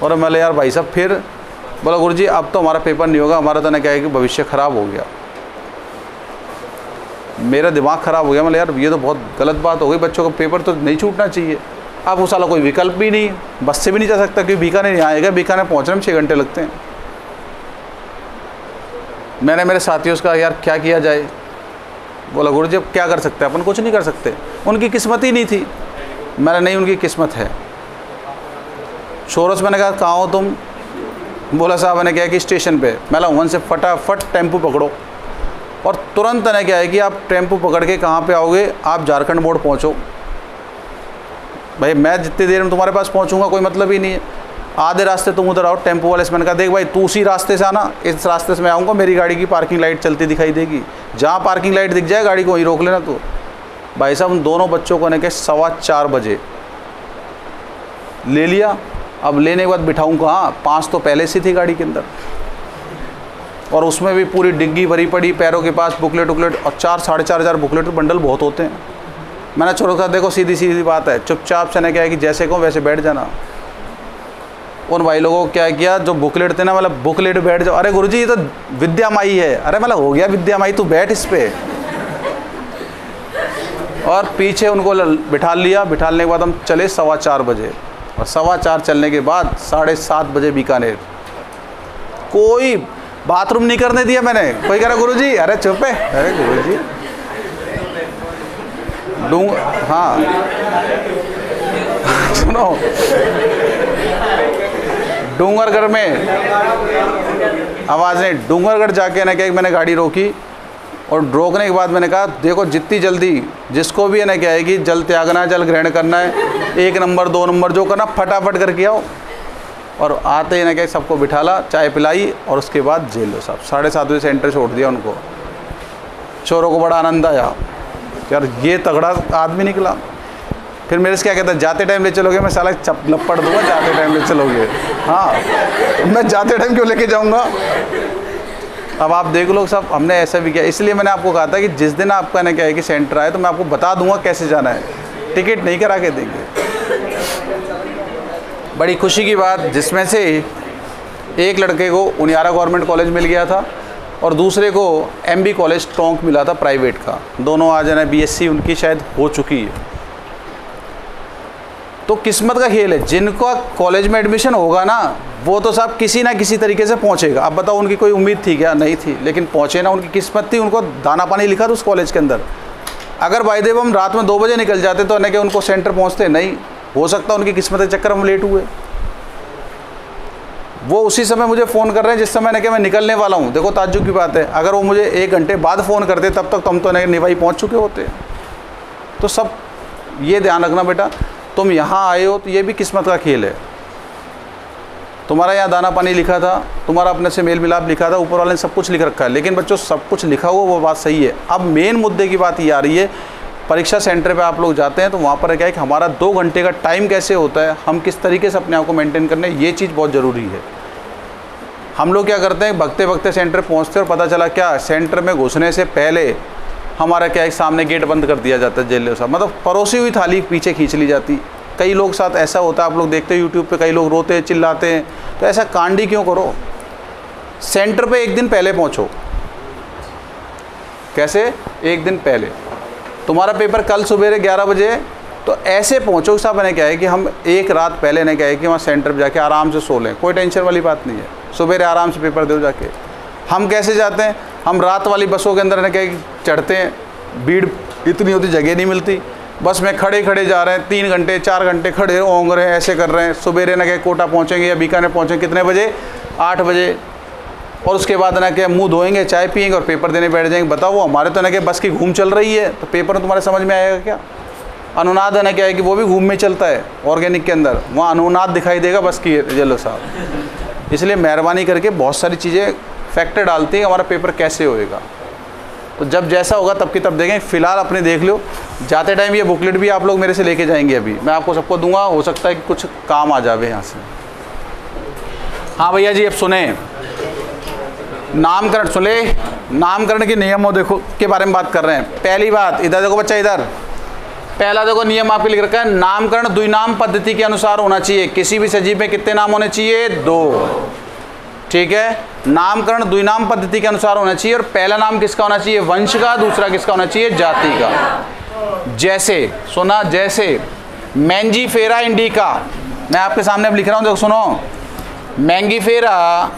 और मैं यार भाई साहब फिर बोला गुरुजी अब तो हमारा पेपर नहीं होगा, हमारा तो ना क्या है कि भविष्य ख़राब हो गया। मेरा दिमाग ख़राब हो गया। मतलब यार ये तो बहुत गलत बात हो गई, बच्चों का पेपर तो नहीं छूटना चाहिए। अब उस साला कोई विकल्प भी नहीं, बस से भी नहीं जा सकता क्योंकि बीकानेर यहाँ आएगा, बीकानेर पहुँचने में 6 घंटे लगते हैं। मैंने मेरे साथियों से कहा यार क्या किया जाए? बोला गुरुजी अब क्या कर सकते हैं, अपन कुछ नहीं कर सकते, उनकी किस्मत ही नहीं थी। मैंने नहीं, उनकी किस्मत है। शोरस मैंने कहा कहाँ हो तुम? बोला साहब मैंने क्या कि स्टेशन पे। मैं वहाँ से फटाफट टेम्पो पकड़ो, और तुरंत ने क्या है कि आप टेम्पो पकड़ के कहाँ पे आओगे? आप झारखंड मोड़ पहुँचो। भाई मैं जितनी देर में तुम्हारे पास पहुँचूँगा कोई मतलब ही नहीं है। आधे रास्ते तुम उधर आओ। टेम्पो वाले से मैंने कहा देख भाई तू उसी रास्ते से आना, इस रास्ते से मैं आऊँगा, मेरी गाड़ी की पार्किंग लाइट चलती दिखाई देगी, जहाँ पार्किंग लाइट दिख जाए गाड़ी को वहीं रोक लेना। तो भाई साहब उन दोनों बच्चों को ने के 4:15 बजे ले लिया। अब लेने के बाद बिठाऊँ कहाँ? 5 तो पहले से थी गाड़ी के अंदर, और उसमें भी पूरी डिग्गी भरी पड़ी, पैरों के पास बुकलेट उकलेट, और 4-4.5 हज़ार बुकलेट बंडल बहुत होते हैं। मैंने छोड़ो कहा देखो सीधी सीधी बात है, चुपचाप से ना क्या है कि जैसे कहूँ वैसे बैठ जाना। उन भाई लोगों को क्या किया, जो बुकलेट थे ना, मतलब बुकलेट बैठ जाओ। अरे गुरुजी ये तो विद्या माई है। अरे मतलब हो गया विद्या माई, तू बैठ इस पे। और पीछे उनको बिठा लिया। बिठाने के बाद हम चले 4:15 बजे, और 4:15 चलने के बाद 7:30 बजे बीकानेर। कोई बाथरूम नहीं करने दिया मैंने। कोई कह रहा गुरुजी, अरे चुप है, अरे गुरुजी हाँ सुनो, डूंगरगढ़ में आवाज़ नहीं, डूंगरगढ़ जाके ना क्या मैंने गाड़ी रोकी, और रोकने के बाद मैंने कहा देखो जितनी जल्दी जिसको भी है ना क्या है कि जल त्यागना है, जल ग्रहण करना है, 1 नंबर 2 नंबर जो करना फटाफट करके आओ। और आते ही ना क्या सबको बिठाला, चाय पिलाई, और उसके बाद जेल लो साहब। 7:30 बजे सेंटर छोड़ दिया उनको। चोरों को बड़ा आनंद आया, यार ये तगड़ा आदमी निकला। फिर मेरे से क्या कहता है जाते टाइम ले चलोगे? मैं साला लपड़ दूंगा जाते टाइम ले चलोगे। हाँ मैं जाते टाइम क्यों लेके जाऊंगा? अब आप देख लो साहब, हमने ऐसा भी किया। इसलिए मैंने आपको कहा था कि जिस दिन आपका ना क्या है कि सेंटर आए तो मैं आपको बता दूंगा कैसे जाना है, टिकट नहीं करा के देंगे। बड़ी खुशी की बात, जिसमें से एक लड़के को उनियारा गवर्नमेंट कॉलेज मिल गया था, और दूसरे को MB कॉलेज टोंक मिला था प्राइवेट का। दोनों आज है BSc उनकी शायद हो चुकी है। तो किस्मत का खेल है, जिनका कॉलेज में एडमिशन होगा ना वो तो साहब किसी ना किसी तरीके से पहुंचेगा। अब बताओ उनकी कोई उम्मीद थी क्या? नहीं थी, लेकिन पहुंचे ना, उनकी किस्मत थी, उनको दाना पानी लिखा था उस कॉलेज के अंदर। अगर वायदेव हम रात में 2 बजे निकल जाते तो न कि उनको सेंटर पहुंचते नहीं। हो सकता उनकी किस्मत के चक्कर में लेट हुए। वो उसी समय मुझे फ़ोन कर रहे हैं जिस समय ने कि मैं निकलने वाला हूँ। देखो ताज्जुब की बात है, अगर वो मुझे 1 घंटे बाद फ़ोन करते तब तक तुम तो निभाई पहुँच चुके होते। तो सब ये ध्यान रखना बेटा, तुम यहाँ आए हो तो ये भी किस्मत का खेल है। तुम्हारा यहाँ दाना पानी लिखा था, तुम्हारा अपने से मेल मिलाप लिखा था, ऊपर वाले ने सब कुछ लिख रखा है। लेकिन बच्चों सब कुछ लिखा हुआ वो बात सही है। अब मेन मुद्दे की बात ये आ रही है, परीक्षा सेंटर पे आप लोग जाते हैं तो वहाँ पर क्या है कि हमारा 2 घंटे का टाइम कैसे होता है, हम किस तरीके से अपने आप को मेंटेन करने, ये चीज़ बहुत ज़रूरी है। हम लोग क्या करते हैं, भगते भगते सेंटर पहुँचते और पता चला क्या सेंटर में घुसने से पहले हमारा क्या है सामने गेट बंद कर दिया जाता है जेल साहब, मतलब परोसी हुई थाली पीछे खींच ली जाती। कई लोग साथ ऐसा होता है, आप लोग देखते हैं यूट्यूब पे, कई लोग रोते हैं चिल्लाते हैं। तो ऐसा कांडी क्यों करो? सेंटर पे एक दिन पहले पहुंचो। कैसे? एक दिन पहले। तुम्हारा पेपर कल सवेरे 11 बजे, तो ऐसे पहुंचो साहब। मैंने क्या है कि हम एक रात पहले ने क्या है कि वहाँ सेंटर पर जाके आराम से सो लें, कोई टेंशन वाली बात नहीं है। सवेरे आराम से पेपर दो जाके। हम कैसे जाते हैं, हम रात वाली बसों के अंदर ने क्या चढ़ते हैं, भीड़ इतनी होती, जगह नहीं मिलती, बस में खड़े खड़े जा रहे हैं, 3 घंटे 4 घंटे खड़े ओंग रहे हैं, ऐसे कर रहे हैं। सवेरे ना क्या कोटा पहुंचेंगे या बीकानेर पहुंचेंगे कितने बजे? 8 बजे। और उसके बाद ना क्या मुंह धोएंगे, चाय पियेंगे और पेपर देने बैठ जाएंगे। बताओ वो हमारे तो ना क्या बस की घूम चल रही है, तो पेपर तुम्हारे समझ में आएगा क्या? अनुनाद है ना क्या है कि वो भी घूम में चलता है ऑर्गेनिक के अंदर, वहाँ अनुनाद दिखाई देगा बस की जेलो साहब। इसलिए मेहरबानी करके बहुत सारी चीज़ें फैक्टर डालती है हमारा पेपर कैसे होएगा। तो जब जैसा होगा तब की तब देखें। फ़िलहाल अपने देख लो, जाते टाइम ये बुकलेट भी आप लोग मेरे से लेके जाएंगे, अभी मैं आपको सबको दूंगा, हो सकता है कि कुछ काम आ जावे यहाँ से। हाँ भैया जी, अब सुने, नामकरण सुने, नामकरण के नियमों देखो के बारे में बात कर रहे हैं। पहली बात, इधर देखो बच्चा, इधर पहला देखो नियम आपके लिख रखा है, नामकरण द्विनाम पद्धति के अनुसार होना चाहिए। किसी भी सजीव में कितने नाम होने चाहिए? 2। ठीक है, नामकरण द्विनाम पद्धति के अनुसार होना चाहिए। और पहला नाम किसका होना चाहिए? वंश का। दूसरा किसका होना चाहिए? जाति का। जैसे सुना, जैसे मैंजीफेरा इंडिका, मैं आपके सामने अब लिख रहा हूं, देखो सुनो, मैंगीफेरा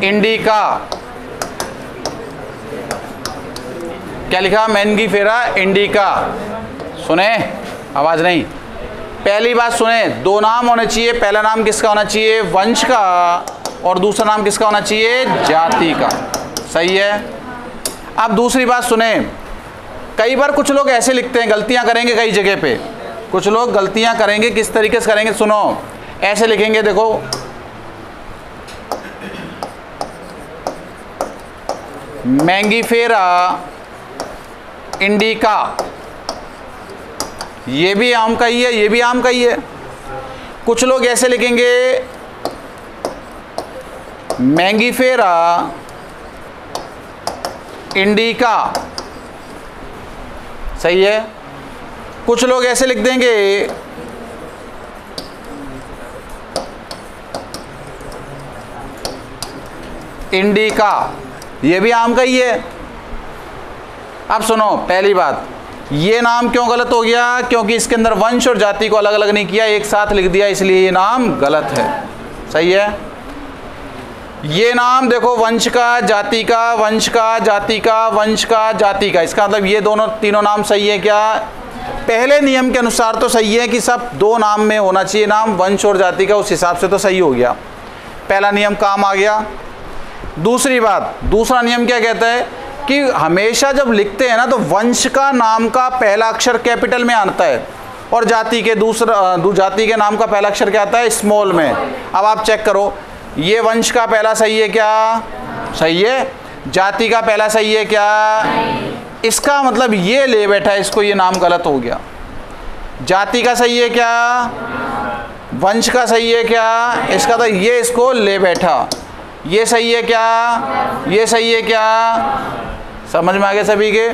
इंडिका, क्या लिखा? Mangifera indica. सुने, आवाज नहीं, पहली बात सुने, 2 नाम होने चाहिए। पहला नाम किसका होना चाहिए? वंश का। और दूसरा नाम किसका होना चाहिए? जाति का। सही है। अब दूसरी बात सुने, कई बार कुछ लोग ऐसे लिखते हैं, गलतियां करेंगे कई जगह पे, कुछ लोग गलतियां करेंगे। किस तरीके से करेंगे? सुनो, ऐसे लिखेंगे, देखो मैंगीफेरा इंडिका, ये भी आम का ही है, ये भी आम का ही है। कुछ लोग ऐसे लिखेंगे मैंगीफेरा इंडिका, सही है। कुछ लोग ऐसे लिख देंगे इंडिका, ये भी आम का ही है। अब सुनो, पहली बात, ये नाम क्यों गलत हो गया? क्योंकि इसके अंदर वंश और जाति को अलग अलग नहीं किया, एक साथ लिख दिया, इसलिए ये नाम गलत है। सही है। ये नाम देखो, वंश का, जाति का, वंश का, जाति का, वंश का, जाति का, इसका मतलब ये दोनों तीनों नाम सही है क्या? पहले नियम के अनुसार तो सही है कि सब 2 नाम में होना चाहिए नाम, वंश और जाति का, उस हिसाब से तो सही हो गया, पहला नियम काम आ गया। दूसरी बात, दूसरा नियम क्या कहता है कि हमेशा जब लिखते हैं ना तो वंश का नाम का पहला अक्षर कैपिटल में आता है और जाति के जाति के नाम का पहला अक्षर क्या आता है? स्मॉल में। अब आप चेक करो, ये वंश का पहला सही है क्या? सही है। जाति का पहला सही है क्या? इसका मतलब ये ले बैठा है इसको, ये नाम गलत हो गया। जाति का सही है क्या? वंश का सही है क्या? इसका तो ये इसको ले बैठा। ये सही है क्या? ये सही है क्या? समझ में आ गया सभी के?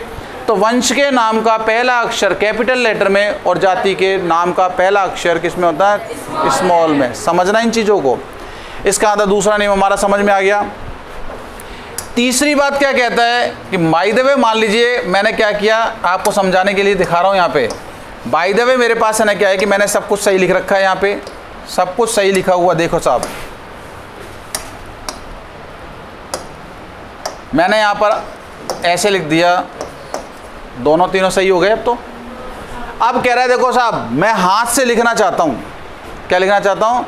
तो वंश के नाम का पहला अक्षर कैपिटल लेटर में और जाति के नाम का पहला अक्षर किस में होता है? स्मॉल में। समझना इन चीज़ों को। इसका आधा दूसरा नियम हमारा समझ में आ गया। तीसरी बात क्या कहता है कि बाय द वे, मान लीजिए मैंने क्या किया, आपको समझाने के लिए दिखा रहा हूँ यहाँ पे। बाय द वे मेरे पास है ना क्या है कि मैंने सब कुछ सही लिख रखा है, यहाँ पे सब कुछ सही लिखा हुआ, देखो साहब, मैंने यहाँ पर ऐसे लिख दिया, दोनों तीनों सही हो गए। अब कह रहा है देखो साहब, मैं हाथ से लिखना चाहता हूँ। क्या लिखना चाहता हूँ?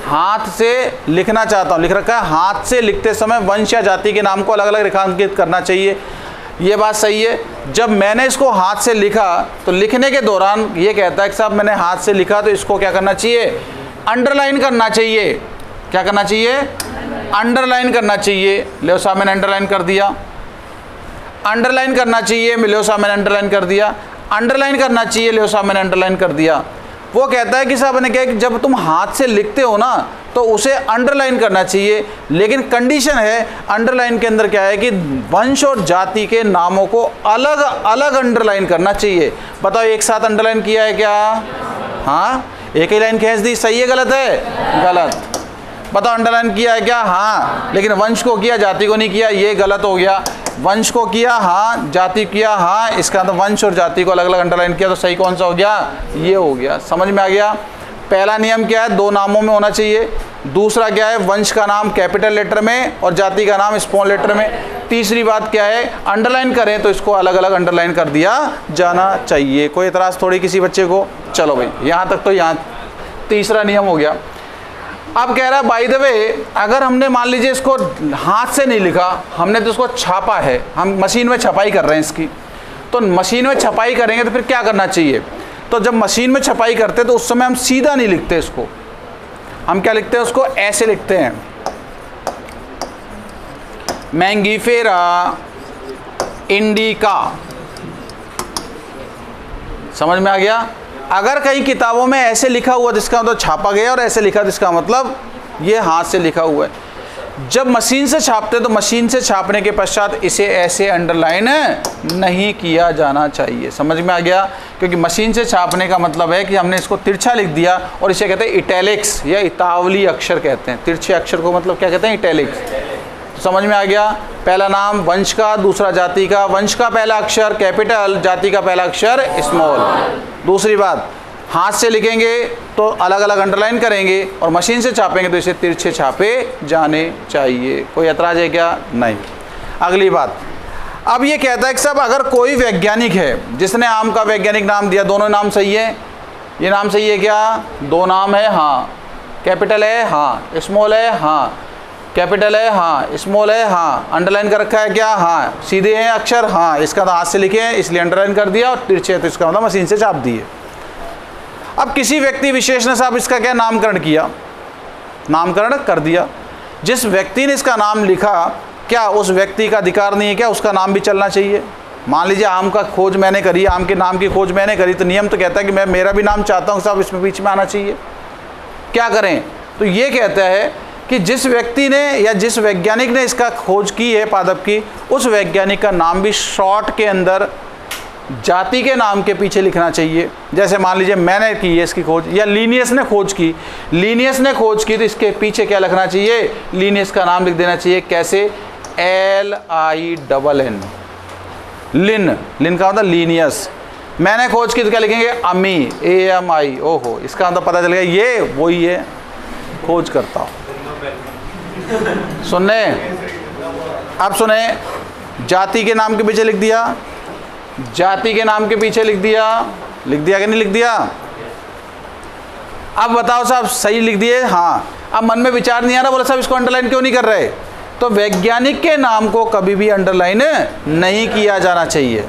हाथ से लिखना चाहता हूँ। लिख रखा है हाथ से लिखते समय वंश या जाति के नाम को अलग अलग रेखांकित करना चाहिए। ये बात सही है। जब मैंने इसको हाथ से लिखा तो लिखने के दौरान ये कहता है कि साहब मैंने हाथ से लिखा, तो इसको क्या करना चाहिए, अंडरलाइन करना चाहिए। क्या करना चाहिए, अंडरलाइन करना चाहिए। लो साहब मैंने अंडरलाइन कर दिया, अंडरलाइन करना चाहिए, लो साहब मैंने अंडरलाइन कर दिया, अंडरलाइन करना चाहिए, लो साहब मैंने अंडरलाइन कर दिया। वो कहता है कि साहब मैंने कहा कि जब तुम हाथ से लिखते हो ना तो उसे अंडरलाइन करना चाहिए, लेकिन कंडीशन है अंडरलाइन के अंदर क्या है कि वंश और जाति के नामों को अलग अलग अंडरलाइन करना चाहिए। बताओ एक साथ अंडरलाइन किया है क्या? हाँ, एक ही लाइन खींच दी, सही है गलत है? गलत। बताओ अंडरलाइन किया है क्या? हाँ, लेकिन वंश को किया, जाति को नहीं किया, ये गलत हो गया। वंश को किया हाँ, जाति किया हाँ, इसका तो वंश और जाति को अलग अलग अंडरलाइन किया, तो सही कौन सा हो गया? ये हो गया। समझ में आ गया? पहला नियम क्या है, दो नामों में होना चाहिए। दूसरा क्या है, वंश का नाम कैपिटल लेटर में और जाति का नाम स्मॉल लेटर में। तीसरी बात क्या है, अंडरलाइन करें तो इसको अलग अलग अंडरलाइन कर दिया जाना चाहिए। कोई एतराज़ थोड़ी किसी बच्चे को? चलो भाई, यहाँ तक तो यहाँ तीसरा नियम हो गया। अब कह रहा है बाय द वे, अगर हमने मान लीजिए इसको हाथ से नहीं लिखा, हमने तो इसको छापा है, हम मशीन में छपाई कर रहे हैं इसकी, तो मशीन में छपाई करेंगे तो फिर क्या करना चाहिए? तो जब मशीन में छपाई करते तो उस समय हम सीधा नहीं लिखते इसको, हम क्या लिखते हैं उसको? ऐसे लिखते हैं, मैंगीफेरा इंडिका। समझ में आ गया? अगर कई किताबों में ऐसे लिखा हुआ जिसका मतलब छापा गया और ऐसे लिखा जिसका मतलब ये हाथ से लिखा हुआ है। जब मशीन से छापते तो मशीन से छापने के पश्चात इसे ऐसे अंडरलाइन नहीं किया जाना चाहिए। समझ में आ गया? क्योंकि मशीन से छापने का मतलब है कि हमने इसको तिरछा लिख दिया, और इसे कहते हैं इटैलिक्स या इतावली अक्षर कहते हैं। तिरछे अक्षर को मतलब क्या कहते हैं? इटैलिक्स। तो समझ में आ गया? पहला नाम वंश का, दूसरा जाति का। वंश का पहला अक्षर कैपिटल, जाति का पहला अक्षर स्मॉल। दूसरी बात, हाथ से लिखेंगे तो अलग अलग अंडरलाइन करेंगे, और मशीन से छापेंगे तो इसे तिरछे छापे जाने चाहिए। कोई एतराज़ है क्या? नहीं। अगली बात, अब ये कहता है कि साहब अगर कोई वैज्ञानिक है जिसने आम का वैज्ञानिक नाम दिया, दोनों नाम सही है, ये नाम सही है क्या? दो नाम है हाँ, कैपिटल है हाँ, स्मॉल है हाँ, कैपिटल है हाँ, स्मॉल है हाँ, अंडरलाइन कर रखा है क्या? हाँ। सीधे हैं अक्षर हाँ, इसका तो हाथ से लिखे हैं इसलिए अंडरलाइन कर दिया, और तिरछे है तो इसका मतलब मशीन से छाप दिए। अब किसी व्यक्ति विशेष ने साहब इसका क्या नामकरण किया, नामकरण कर दिया। जिस व्यक्ति ने इसका नाम लिखा, क्या उस व्यक्ति का अधिकार नहीं है क्या उसका नाम भी चलना चाहिए? मान लीजिए आम का खोज मैंने करी, आम के नाम की खोज मैंने करी, तो नियम तो कहता है कि मैं मेरा भी नाम चाहता हूँ साहब इसमें बीच में आना चाहिए। क्या करें? तो ये कहता है कि जिस व्यक्ति ने या जिस वैज्ञानिक ने इसका खोज की है पादप की, उस वैज्ञानिक का नाम भी शॉर्ट के अंदर जाति के नाम के पीछे लिखना चाहिए। जैसे मान लीजिए मैंने की है इसकी खोज, या लीनियस ने खोज की, लीनियस ने खोज की, तो इसके पीछे क्या लिखना चाहिए? लीनियस का नाम लिख देना चाहिए। कैसे? LINN, लिन, लिन का मतलब लीनियस। मैंने खोज की तो क्या लिखेंगे? अमी, AMI। ओहो, इसका मतलब पता चल गया ये वही है, खोज करता हूँ। सुनने, अब सुने, जाति के नाम के पीछे लिख दिया, जाति के नाम के पीछे लिख दिया, लिख दिया कि नहीं लिख दिया? अब बताओ साहब सही लिख दिए? हाँ। अब मन में विचार नहीं आ रहा, बोला साहब इसको अंडरलाइन क्यों नहीं कर रहे? तो वैज्ञानिक के नाम को कभी भी अंडरलाइन नहीं किया जाना चाहिए।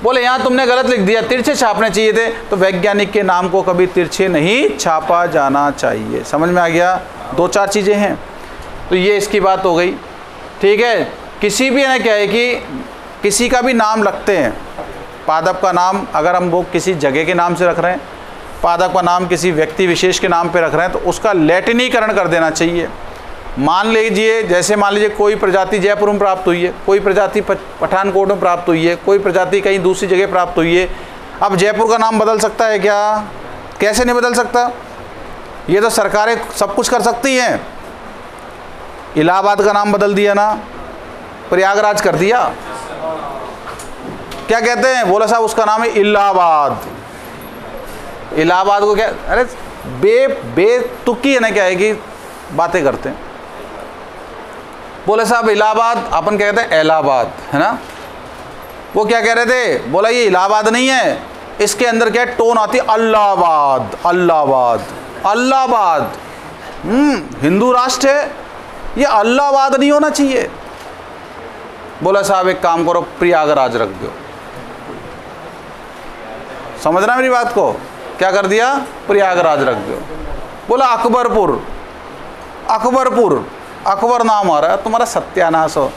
बोले यहाँ तुमने गलत लिख दिया, तिरछे छापने चाहिए थे, तो वैज्ञानिक के नाम को कभी तिरछे नहीं छापा जाना चाहिए। समझ में आ गया? दो चार चीज़ें हैं, तो ये इसकी बात हो गई। ठीक है, किसी भी ना क्या है कि किसी का भी नाम रखते हैं, पादप का नाम अगर हम वो किसी जगह के नाम से रख रहे हैं, पादप का नाम किसी व्यक्ति विशेष के नाम पे रख रहे हैं, तो उसका लैटिनीकरण कर देना चाहिए। मान लीजिए, जैसे मान लीजिए कोई प्रजाति जयपुर में प्राप्त हुई है, कोई प्रजाति पठानकोट में प्राप्त हुई है, कोई प्रजाति कहीं दूसरी जगह प्राप्त हुई है। अब जयपुर का नाम बदल सकता है क्या? कैसे नहीं बदल सकता? ये तो सरकारें सब कुछ कर सकती हैं। इलाहाबाद का नाम बदल दिया ना, प्रयागराज कर दिया, क्या कहते हैं? बोला साहब उसका नाम है इलाहाबाद। इलाहाबाद को क्या, अरे बेतुकी है ना, क्या है कि बातें करते हैं। बोले साहब इलाहाबाद, अपन कहते हैं इलाहाबाद, है ना। वो क्या कह रहे थे? बोला ये इलाहाबाद नहीं है, इसके अंदर क्या टोन आती है? अल्लाहाबाद, अल्लाहाबाद, अल्लाहाबाद। हिंदू राष्ट्र है, ये अल्लाहाबाद नहीं होना चाहिए। बोला साहब एक काम करो, प्रयागराज रख दो। समझना मेरी बात को, क्या कर दिया, प्रयागराज रख दो। बोला अकबरपुर, अकबरपुर, अकबर नाम आ रहा है, तुम्हारा सत्यानाश हो,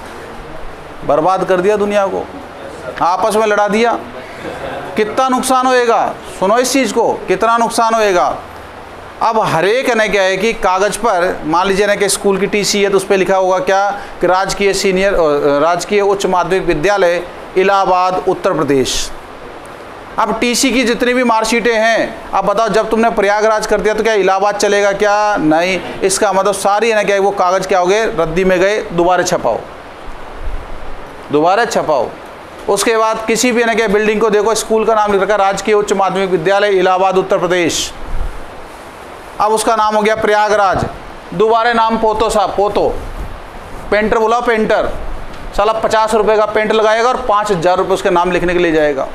बर्बाद कर दिया दुनिया को, आपस में लड़ा दिया। कितना नुकसान होएगा, सुनो इस चीज़ को, कितना नुकसान होएगा। अब हर एक ने क्या है कि कागज़ पर मान लीजिए ना कि स्कूल की टीसी है तो उस पर लिखा होगा क्या कि राजकीय उच्च माध्यमिक विद्यालय इलाहाबाद उत्तर प्रदेश। अब टीसी की जितनी भी मार्कशीटें हैं, अब बताओ जब तुमने प्रयागराज कर दिया तो क्या इलाहाबाद चलेगा क्या, नहीं। इसका मतलब सारी है ना क्या वो कागज़ क्या हो गए, रद्दी में गए, दोबारा छपाओ, दोबारा छपाओ। उसके बाद किसी भी है ना क्या बिल्डिंग को देखो, स्कूल का नाम लिख रखा राजकीय उच्च माध्यमिक विद्यालय इलाहाबाद उत्तर प्रदेश, अब उसका नाम हो गया प्रयागराज, दोबारा नाम पोतो साहब, पोतो। पेंटर बोला पेंटर, साला 50 रुपये का पेंट लगाएगा और 5000 रुपये उसके नाम लिखने के लिए जाएगा।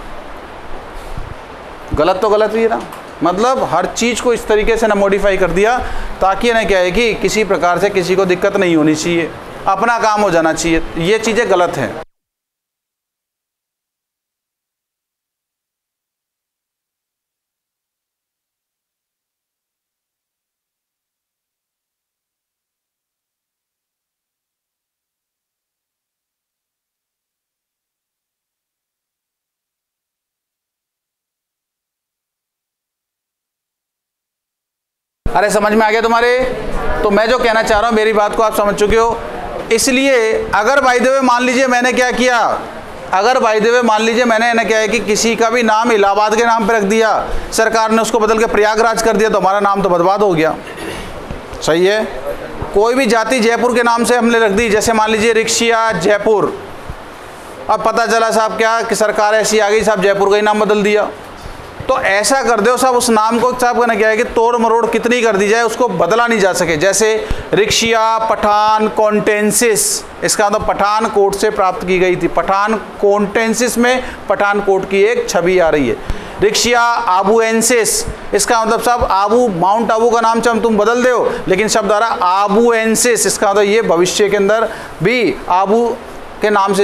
गलत तो गलत ही है ना, मतलब हर चीज़ को इस तरीके से ना मॉडिफाई कर दिया ताकि ना क्या है कि किसी प्रकार से किसी को दिक्कत नहीं होनी चाहिए, अपना काम हो जाना चाहिए। ये चीज़ें गलत हैं। अरे समझ में आ गया तुम्हारे? तो मैं जो कहना चाह रहा हूँ मेरी बात को आप समझ चुके हो। इसलिए अगर बाय द वे मान लीजिए मैंने क्या किया, अगर बाय द वे मान लीजिए मैंने ना क्या है कि किसी का भी नाम इलाहाबाद के नाम पर रख दिया, सरकार ने उसको बदल के प्रयागराज कर दिया, तो हमारा नाम तो बर्बाद हो गया। सही है। कोई भी जाति जयपुर के नाम से हमने रख दी, जैसे मान लीजिए रिक्शिया जयपुर, अब पता चला साहब क्या कि सरकार ऐसी आ गई साहब जयपुर का ही नाम बदल दिया, तो ऐसा कर दो साहब उस नाम को साहब कहना क्या है कि तोड़ मरोड़ कितनी कर दी जाए उसको बदला नहीं जा सके। जैसे रिक्शिया पठान कॉन्टेंसिस, इसका मतलब पठानकोट से प्राप्त की गई थी, पठान कॉन्टेंसिस में पठानकोट की एक छवि आ रही है। रिक्शिया आबुएंसिस, इसका मतलब साहब आबू, माउंट आबू का नाम चाहे तुम बदल दो लेकिन शब्द आ रहा आबुएंसिस, इसका मतलब ये भविष्य के अंदर भी आबू के नाम से